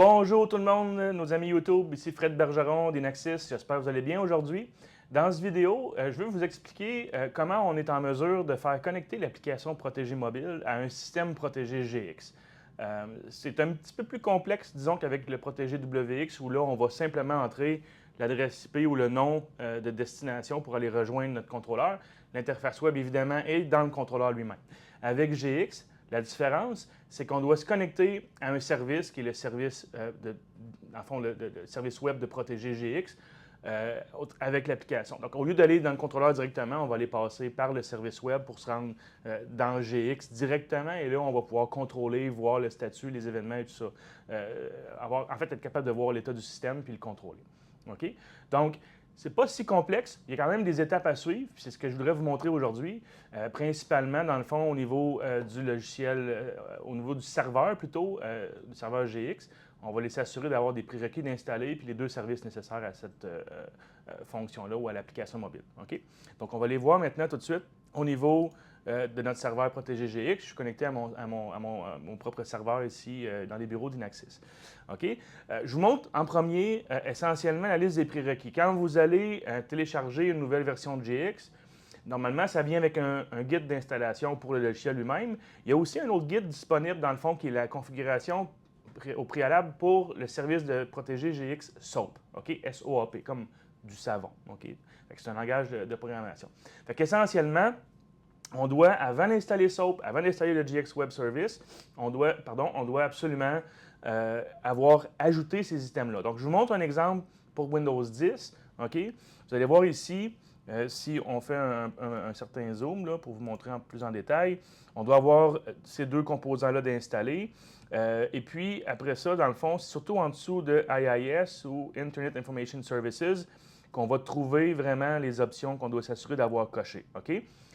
Bonjour tout le monde, nos amis YouTube, ici Fred Bergeron d'Inaxis, j'espère que vous allez bien aujourd'hui. Dans cette vidéo, je veux vous expliquer comment on est en mesure de faire connecter l'application Protégé Mobile à un système Protégé GX. C'est un petit peu plus complexe, disons, qu'avec le Protégé WX, où là, on va simplement entrer l'adresse IP ou le nom de destination pour aller rejoindre notre contrôleur. L'interface web, évidemment, est dans le contrôleur lui-même. Avec GX, la différence, c'est qu'on doit se connecter à un service qui est le service, le service web de Protégé GX avec l'application. Donc, au lieu d'aller dans le contrôleur directement, on va aller passer par le service web pour se rendre dans GX directement. Et là, on va pouvoir contrôler, voir le statut, les événements et tout ça. Être capable de voir l'état du système puis le contrôler. OK? Donc, c'est pas si complexe. Il y a quand même des étapes à suivre. C'est ce que je voudrais vous montrer aujourd'hui. Principalement, dans le fond, au niveau du logiciel, au niveau du serveur plutôt, du serveur GX. On va laisser assurer d'avoir des prérequis d'installer puis les deux services nécessaires à cette fonction-là ou à l'application mobile. OK? Donc, on va les voir maintenant tout de suite au niveau de notre serveur Protégé GX. Je suis connecté à mon propre serveur ici dans les bureaux d'Inaxis. OK? Je vous montre en premier essentiellement la liste des prérequis. Quand vous allez télécharger une nouvelle version de GX, normalement, ça vient avec un guide d'installation pour le logiciel lui-même. Il y a aussi un autre guide disponible dans le fond qui est la configuration au préalable pour le service de Protégé GX SOAP. OK? S-O-A-P, comme du savon. OK? C'est un langage de programmation. Fait qu'essentiellement, on doit, avant d'installer SOAP, avant d'installer le GX Web Service, on doit absolument avoir ajouté ces items-là. Donc, je vous montre un exemple pour Windows 10. OK? Vous allez voir ici, si on fait un certain zoom là, pour vous montrer plus en détail, on doit avoir ces deux composants-là d'installer. Et puis, après ça, dans le fond, c'est surtout en dessous de IIS ou Internet Information Services qu'on va trouver vraiment les options qu'on doit s'assurer d'avoir cochées. OK?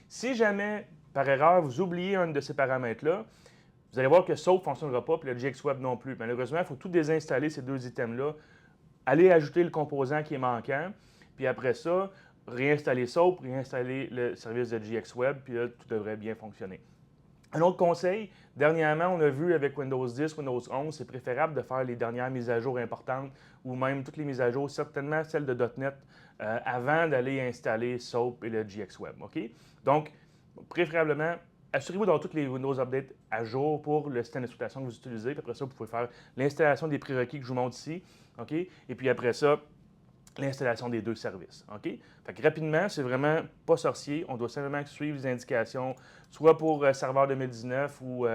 Si jamais, par erreur, vous oubliez un de ces paramètres-là, vous allez voir que SOAP ne fonctionnera pas, puis le GX Web non plus. Malheureusement, il faut tout désinstaller ces deux items-là, aller ajouter le composant qui est manquant, puis après ça, réinstaller SOAP, réinstaller le service de GX Web, puis là, tout devrait bien fonctionner. Un autre conseil, dernièrement, on a vu avec Windows 10, Windows 11, c'est préférable de faire les dernières mises à jour importantes ou même toutes les mises à jour, certainement celles de .NET, avant d'aller installer SOAP et le GX Web. OK? Donc, préférablement, assurez-vous d'avoir toutes les Windows Updates à jour pour le système d'exploitation que vous utilisez. Puis après ça, vous pouvez faire l'installation des prérequis que je vous montre ici. OK? Et puis après ça, l'installation des deux services. OK? Fait que rapidement, c'est vraiment pas sorcier. On doit simplement suivre les indications, soit pour serveur 2019 ou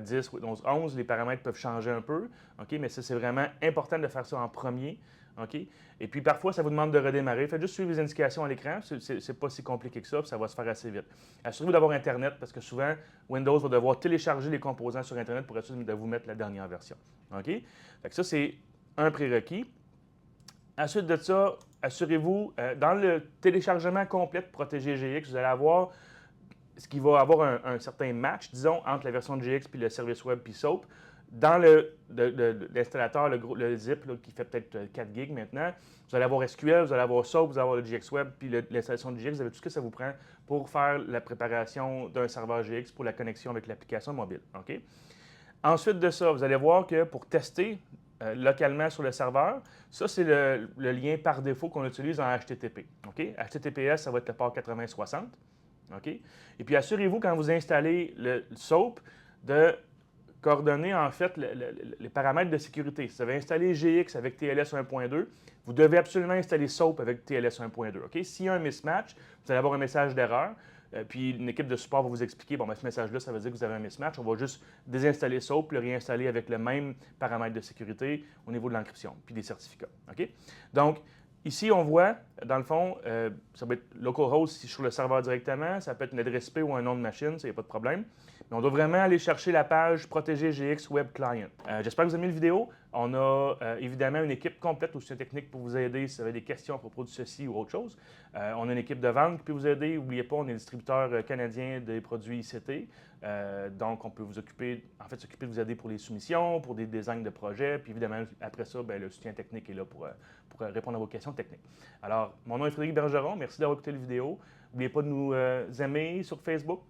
10 Windows 11. Les paramètres peuvent changer un peu. OK? Mais ça, c'est vraiment important de faire ça en premier. OK? Et puis parfois, ça vous demande de redémarrer. Faites juste suivre les indications à l'écran. C'est pas si compliqué que ça, puis ça va se faire assez vite. Assurez-vous d'avoir Internet parce que souvent, Windows va devoir télécharger les composants sur Internet pour être sûr de vous mettre la dernière version. OK? Fait que ça, c'est un prérequis. Ensuite de ça, assurez-vous, dans le téléchargement complet de Protégé GX, vous allez avoir ce qui va avoir un certain match, disons, entre la version de GX puis le service web puis SOAP. Dans l'installateur, le zip, là, qui fait peut-être 4 gigs maintenant, vous allez avoir SQL, vous allez avoir SOAP, vous allez avoir le GX Web, puis l'installation de GX, vous avez tout ce que ça vous prend pour faire la préparation d'un serveur GX pour la connexion avec l'application mobile. OK? Ensuite de ça, vous allez voir que pour tester localement sur le serveur, ça, c'est le lien par défaut qu'on utilise en HTTP. OK? HTTPS, ça va être le port 8060. OK? Et puis, assurez-vous, quand vous installez le SOAP, de coordonner en fait les paramètres de sécurité. Si vous avez installé GX avec TLS 1.2, vous devez absolument installer SOAP avec TLS 1.2. OK? S'il y a un mismatch, vous allez avoir un message d'erreur. Puis une équipe de support va vous expliquer, bon, ben, ce message-là, ça veut dire que vous avez un mismatch. On va juste désinstaller SOAP et le réinstaller avec le même paramètre de sécurité au niveau de l'encryption, puis des certificats. OK? Donc, ici, on voit, dans le fond, ça peut être localhost si je suis sur le serveur directement, ça peut être une adresse IP ou un nom de machine, ça n'y a pas de problème. Mais on doit vraiment aller chercher la page Protégé GX Web Client. J'espère que vous avez aimé la vidéo. On a évidemment une équipe complète au soutien technique pour vous aider si vous avez des questions à propos de ceci ou autre chose. On a une équipe de vente qui peut vous aider. N'oubliez pas, on est distributeur canadien des produits ICT. Donc, on peut vous s'occuper de vous aider pour les soumissions, pour des designs de projets. Puis évidemment, après ça, le soutien technique est là pour répondre à vos questions techniques. Alors, mon nom est Frédéric Bergeron. Merci d'avoir écouté la vidéo. N'oubliez pas de nous aimer sur Facebook,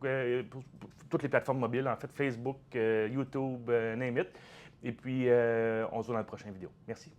pour toutes les plateformes mobiles, en fait, Facebook, YouTube, name it. Et puis, on se voit dans la prochaine vidéo. Merci.